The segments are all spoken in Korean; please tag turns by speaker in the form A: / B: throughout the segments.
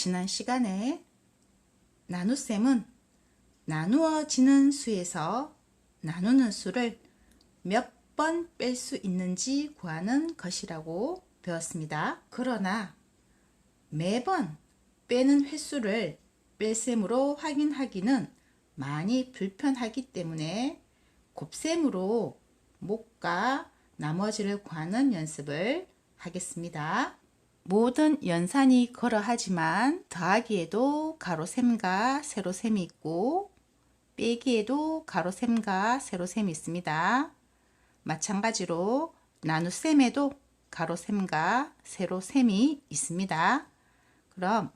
A: 지난 시간에 나눗셈은 나누어지는 수에서 나누는 수를 몇 번 뺄 수 있는지 구하는 것이라고 배웠습니다. 그러나 매번 빼는 횟수를 뺄셈으로 확인하기는 많이 불편하기 때문에 곱셈으로 목과 나머지를 구하는 연습을 하겠습니다. 모든 연산이 그러하지만 더하기에도 가로셈과 세로셈이 있고 빼기에도 가로셈과 세로셈이 있습니다. 마찬가지로 나눗셈에도 가로셈과 세로셈이 있습니다. 그럼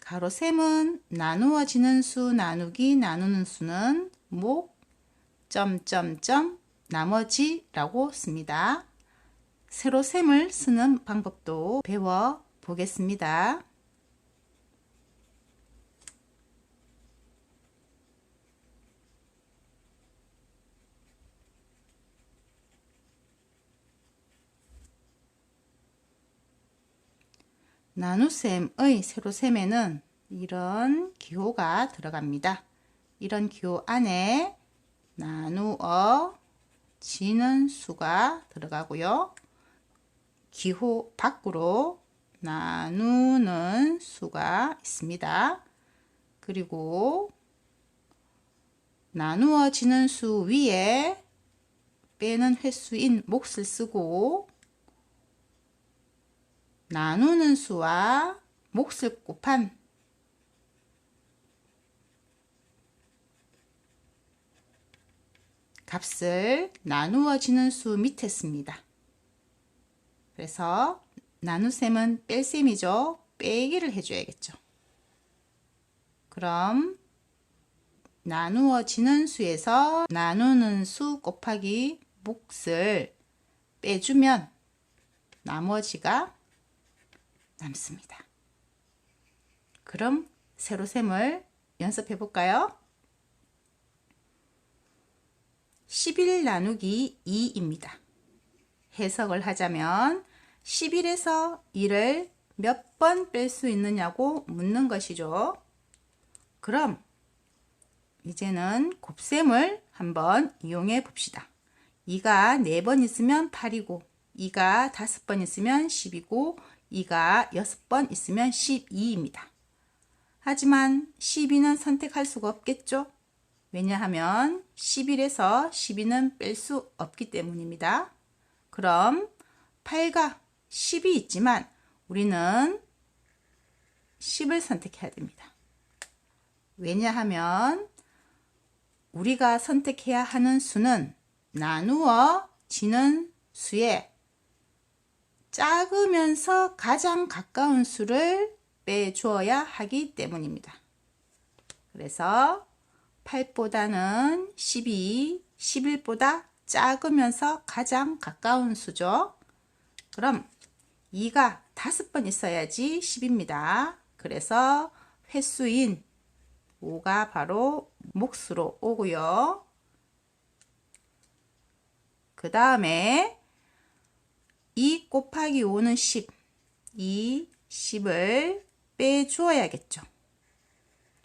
A: 가로셈은 나누어지는 수 나누기 나누는 수는 목 점점점 나머지라고 씁니다. 세로셈을 쓰는 방법도 배워 보겠습니다. 나눗셈의 세로셈에는 이런 기호가 들어갑니다. 이런 기호 안에 나누어지는 수가 들어가고요. 기호 밖으로 나누는 수가 있습니다. 그리고 나누어지는 수 위에 빼는 횟수인 몫을 쓰고 나누는 수와 몫을 곱한 값을 나누어지는 수 밑에 씁니다. 그래서 나눗셈은 뺄셈이죠. 빼기를 해줘야겠죠. 그럼 나누어지는 수에서 나누는 수 곱하기 몫을 빼주면 나머지가 남습니다. 그럼 세로셈을 연습해 볼까요? 11 나누기 2입니다. 해석을 하자면 11에서 2를 몇 번 뺄 수 있느냐고 묻는 것이죠. 그럼 이제는 곱셈을 한번 이용해 봅시다. 2가 4번 있으면 8이고 2가 5번 있으면 10이고 2가 6번 있으면 12입니다. 하지만 12는 선택할 수가 없겠죠? 왜냐하면 11에서 12는 뺄 수 없기 때문입니다. 그럼 8과 10이 있지만 우리는 10을 선택해야 됩니다. 왜냐하면 우리가 선택해야 하는 수는 나누어지는 수에 작으면서 가장 가까운 수를 빼주어야 하기 때문입니다. 그래서 8보다는 12, 11보다 작으면서 가장 가까운 수죠. 그럼 2가 5번 있어야지 10입니다. 그래서 횟수인 5가 바로 몫으로 오고요. 그 다음에 2 곱하기 5는 10, 이 10을 빼주어야겠죠.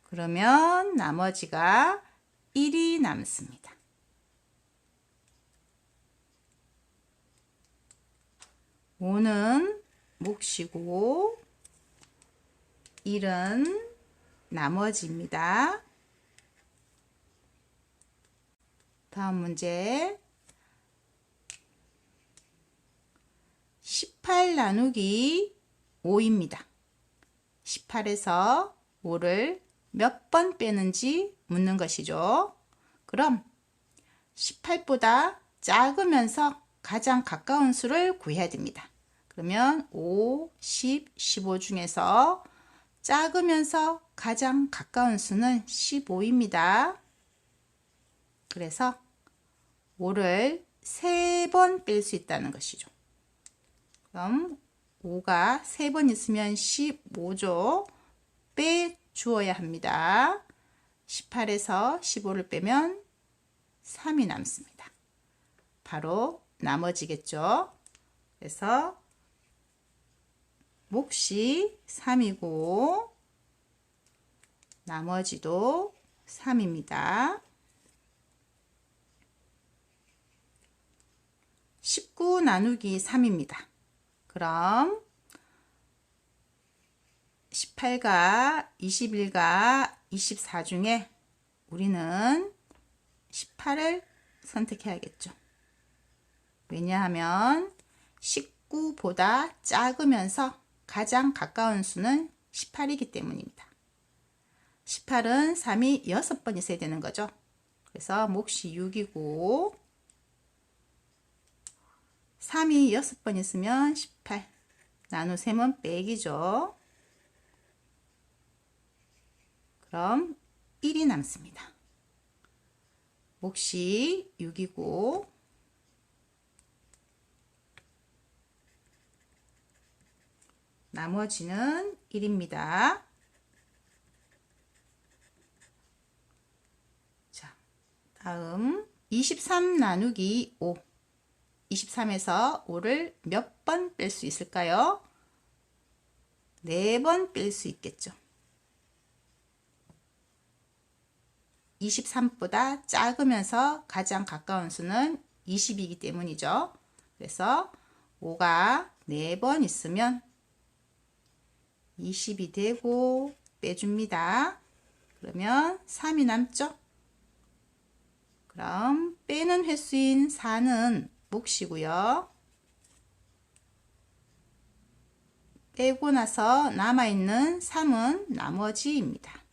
A: 그러면 나머지가 1이 남습니다. (5는) 몫이고 1은 나머지입니다. 다음 문제 18 나누기 5입니다. 18에서 5를 몇 번 빼는지 묻는 것이죠. 그럼 18보다 작으면서 가장 가까운 수를 구해야 됩니다. 그러면 5, 10, 15 중에서 작으면서 가장 가까운 수는 15입니다. 그래서 5를 3번 뺄 수 있다는 것이죠. 그럼 5가 3번 있으면 15죠. 빼주어야 합니다. 18에서 15를 빼면 3이 남습니다. 바로 나머지겠죠. 그래서 몫이 3이고 나머지도 3입니다. 19 나누기 3입니다. 그럼 18과 21과 24 중에 우리는 18을 선택해야겠죠. 왜냐하면 19보다 작으면서 가장 가까운 수는 18이기 때문입니다. 18은 3이 6번 있어야 되는 거죠. 그래서 몫이 6이고 3이 6번 있으면 18 나누 3은 빼기죠. 그럼 1이 남습니다. 몫이 6이고 나머지는 1입니다. 자, 다음 23 나누기 5. 23에서 5를 몇 번 뺄 수 있을까요? 4번 뺄 수 있겠죠. 23보다 작으면서 가장 가까운 수는 20이기 때문이죠. 그래서 5가 4번 있으면 20이 되고 빼줍니다. 그러면 3이 남죠. 그럼 빼는 횟수인 4는 몫이고요. 빼고 나서 남아있는 3은 나머지입니다.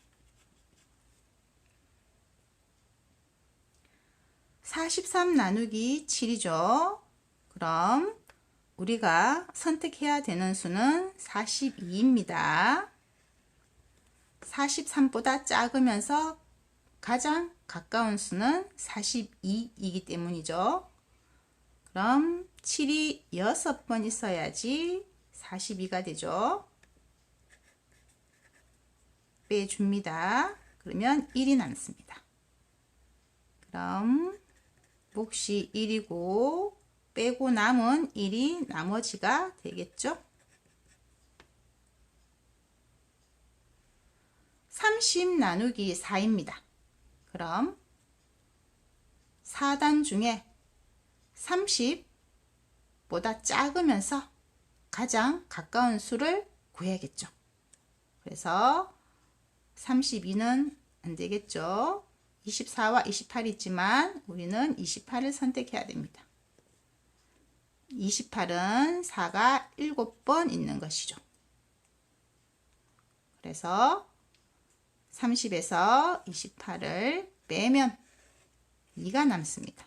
A: 43 나누기 7이죠. 그럼 우리가 선택해야 되는 수는 42입니다. 43보다 작으면서 가장 가까운 수는 42이기 때문이죠. 그럼 7이 6번 있어야지 42가 되죠. 빼줍니다. 그러면 1이 남습니다. 그럼 몫이 1이고 빼고 남은 1이 나머지가 되겠죠. 30 나누기 4입니다. 그럼 4단 중에 30보다 작으면서 가장 가까운 수를 구해야겠죠. 그래서 32는 안 되겠죠. 24와 28이 있지만 우리는 28을 선택해야 됩니다. 28은 4가 7번 있는 것이죠. 그래서 30에서 28을 빼면 2가 남습니다.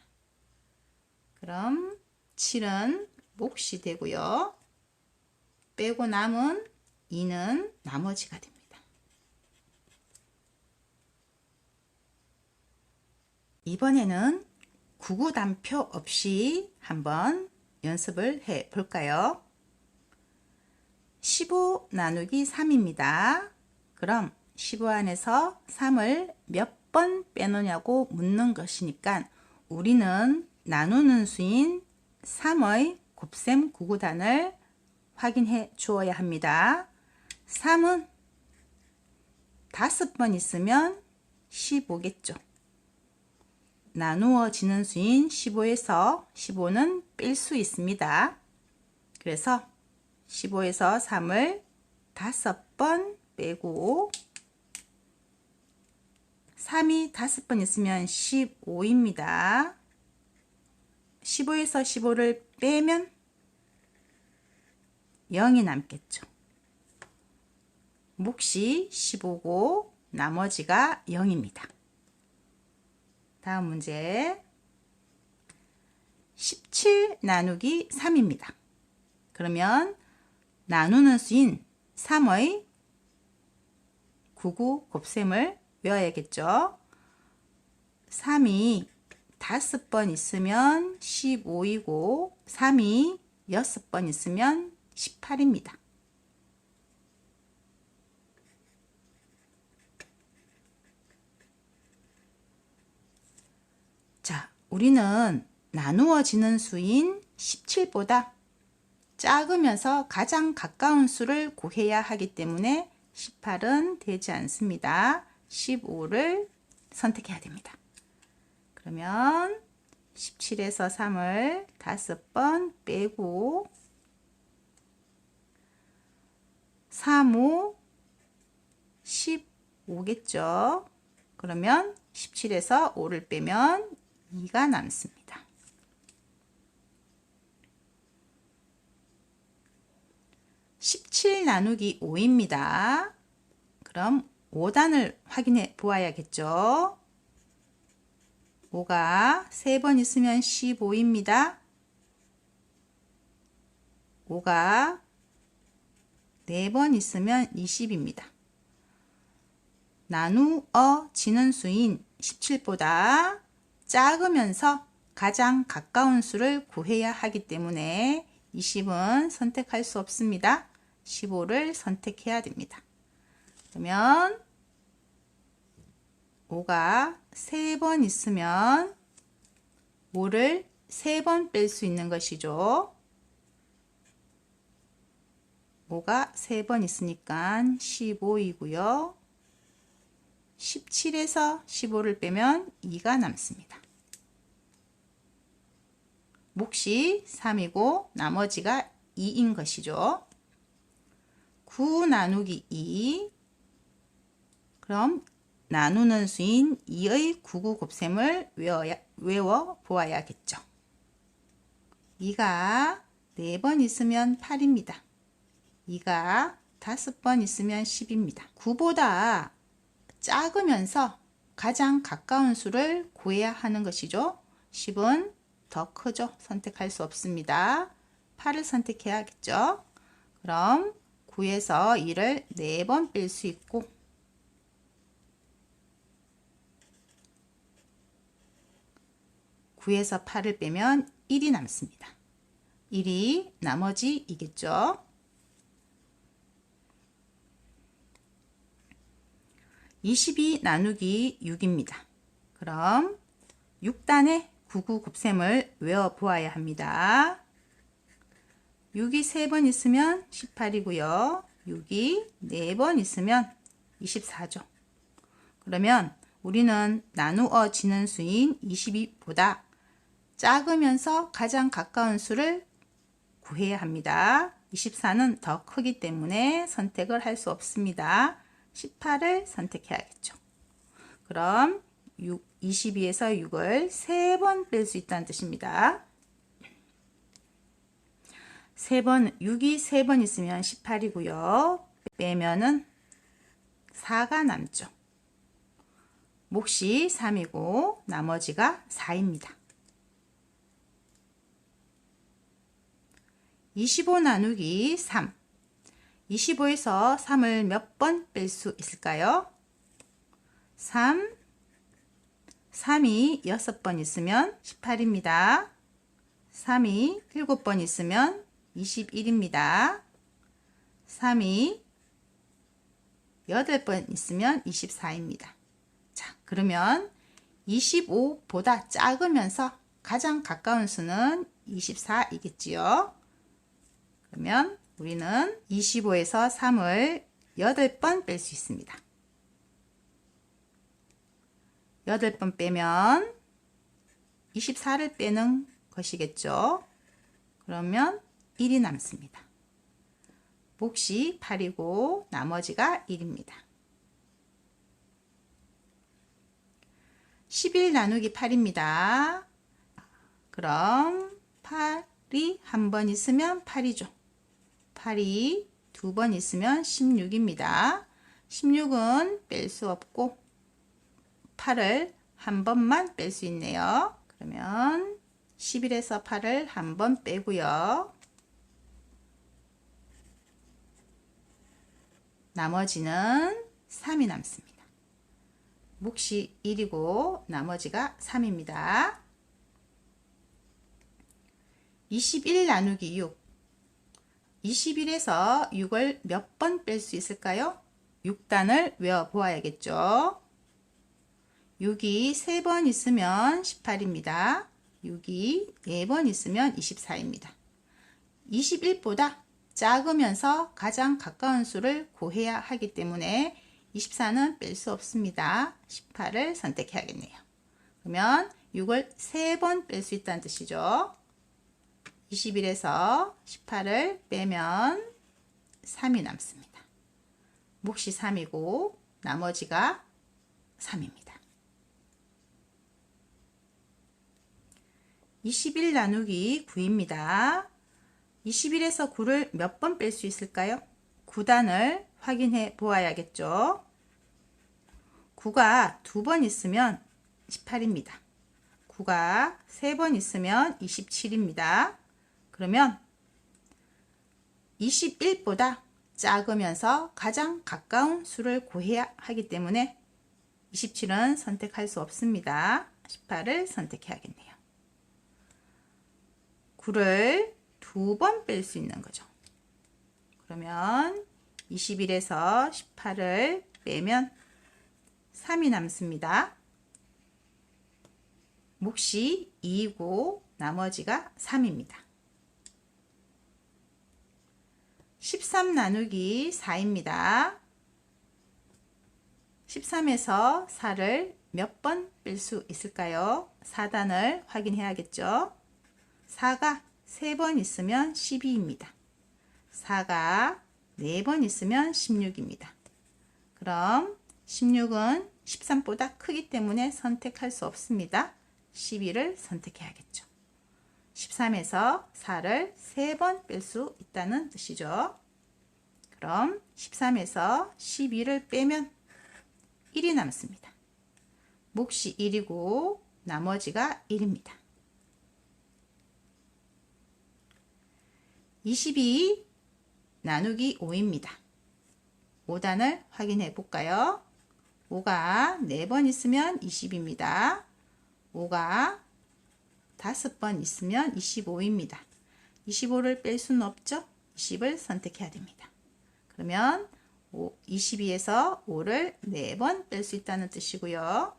A: 그럼 7은 몫이 되고요. 빼고 남은 2는 나머지가 됩니다. 이번에는 구구단표 없이 한번 연습을 해 볼까요? 15 나누기 3입니다. 그럼 15 안에서 3을 몇 번 빼놓냐고 묻는 것이니까 우리는 나누는 수인 3의 곱셈 구구단을 확인해 주어야 합니다. 3은 5번 있으면 15겠죠. 나누어지는 수인 15에서 15는 뺄 수 있습니다. 그래서 15에서 3을 5번 빼고 3이 5번 있으면 15입니다. 15에서 15를 빼면 0이 남겠죠. 몫이 15고 나머지가 0입니다. 다음 문제 17 나누기 3입니다. 그러면 나누는 수인 3의 구구 곱셈을 외워야겠죠. 3이 5번 있으면 15이고 3이 6번 있으면 18입니다. 자, 우리는 나누어지는 수인 17보다 작으면서 가장 가까운 수를 구해야 하기 때문에 18은 되지 않습니다. 15를 선택해야 됩니다. 그러면 17에서 3을 5번 빼고 3, 5, 15겠죠. 그러면 17에서 5를 빼면 2가 남습니다. 17 나누기 5입니다. 그럼 5단을 확인해 보아야겠죠. 5가 3번 있으면 15입니다. 5가 4번 있으면 20입니다. 나누어지는 수인 17보다 작으면서 가장 가까운 수를 구해야 하기 때문에 20은 선택할 수 없습니다. 15를 선택해야 됩니다. 그러면 5가 3번 있으면 5를 3번 뺄 수 있는 것이죠. 5가 3번 있으니까 15이고요. 17에서 15를 빼면 2가 남습니다. 몫이 3이고 나머지가 2인 것이죠. 9 나누기 2. 그럼 나누는 수인 2의 9구 곱셈을 외워 보아야겠죠. 2가 4번 있으면 8입니다. 2가 5번 있으면 10입니다. 9보다 작으면서 가장 가까운 수를 구해야 하는 것이죠. 10은 더 크죠. 선택할 수 없습니다. 8을 선택해야겠죠. 그럼 9에서 2를 4번 뺄 수 있고 9에서 8을 빼면 1이 남습니다. 1이 나머지 이겠죠. 22 나누기 6입니다. 그럼 6단의 9구 곱셈을 외워 보아야 합니다. 6이 3번 있으면 18이고요. 6이 4번 있으면 24죠. 그러면 우리는 나누어지는 수인 22보다 작으면서 가장 가까운 수를 구해야 합니다. 24는 더 크기 때문에 선택을 할 수 없습니다. 18을 선택해야겠죠. 그럼 22에서 6을 3번 뺄 수 있다는 뜻입니다. 6이 3번 있으면 18이고요. 빼면은 4가 남죠. 몫이 3이고 나머지가 4입니다. 25 나누기 3. 25에서 3을 몇 번 뺄 수 있을까요? 3. 3이 6번 있으면 18입니다. 3이 7번 있으면 21입니다. 3이 8번 있으면 24입니다. 자, 그러면 25보다 작으면서 가장 가까운 수는 24이겠지요. 그러면 우리는 25에서 3을 8번 뺄 수 있습니다. 8번 빼면 24를 빼는 것이겠죠. 그러면 1이 남습니다. 몫이 8이고 나머지가 1입니다. 11 나누기 8입니다. 그럼 8이 한 번 있으면 8이죠. 8이 두 번 있으면 16입니다. 16은 뺄 수 없고 8을 한 번만 뺄 수 있네요. 그러면 11에서 8을 한 번 빼고요. 나머지는 3이 남습니다. 몫이 1이고 나머지가 3입니다. 21 나누기 6. 21에서 6을 몇 번 뺄 수 있을까요? 6단을 외워 보아야겠죠. 6이 3번 있으면 18입니다. 6이 4번 있으면 24입니다. 21보다 작으면서 가장 가까운 수를 구해야 하기 때문에 24는 뺄 수 없습니다. 18을 선택해야겠네요. 그러면 6을 3번 뺄 수 있다는 뜻이죠. 21에서 18을 빼면 3이 남습니다. 몫이 3이고 나머지가 3입니다. 21 나누기 9입니다. 21에서 9를 몇 번 뺄 수 있을까요? 9단을 확인해 보아야겠죠. 9가 2번 있으면 18입니다. 9가 3번 있으면 27입니다. 그러면 21보다 작으면서 가장 가까운 수를 구해야 하기 때문에 27은 선택할 수 없습니다. 18을 선택해야겠네요. 9를 2번 뺄 수 있는 거죠. 그러면 21에서 18을 빼면 3이 남습니다. 몫이 2이고 나머지가 3입니다. 13 나누기 4입니다. 13에서 4를 몇 번 뺄 수 있을까요? 4단을 확인해야겠죠. 4가 3번 있으면 12입니다. 4가 4번 있으면 16입니다. 그럼 16은 13보다 크기 때문에 선택할 수 없습니다. 12를 선택해야겠죠. 13에서 4를 3번 뺄 수 있다는 뜻이죠. 그럼 13에서 12를 빼면 1이 남습니다. 몫이 1이고 나머지가 1입니다. 22 나누기 5입니다. 5단을 확인해 볼까요? 5가 4번 있으면 20입니다. 5가 5번 있으면 25입니다. 25를 뺄 수는 없죠? 20을 선택해야 됩니다. 그러면 22에서 5를 4번 뺄 수 있다는 뜻이고요.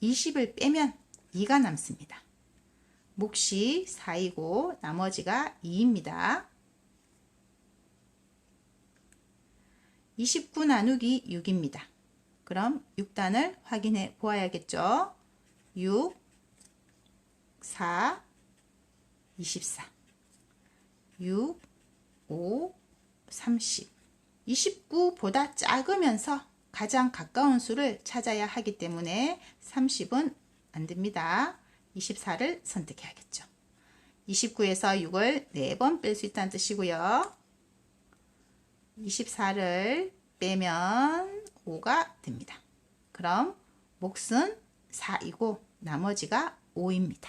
A: 20을 빼면 2가 남습니다. 몫이 4이고 나머지가 2입니다. 29 나누기 6입니다. 그럼 6단을 확인해 보아야겠죠. 6, 4, 24, 6, 5, 30. 29보다 작으면서 가장 가까운 수를 찾아야 하기 때문에 30은 안 됩니다. 24를 선택해야겠죠. 29에서 6을 4번 뺄 수 있다는 뜻이고요. 24를 빼면 5가 됩니다. 그럼 몫은 4이고 나머지가 5입니다.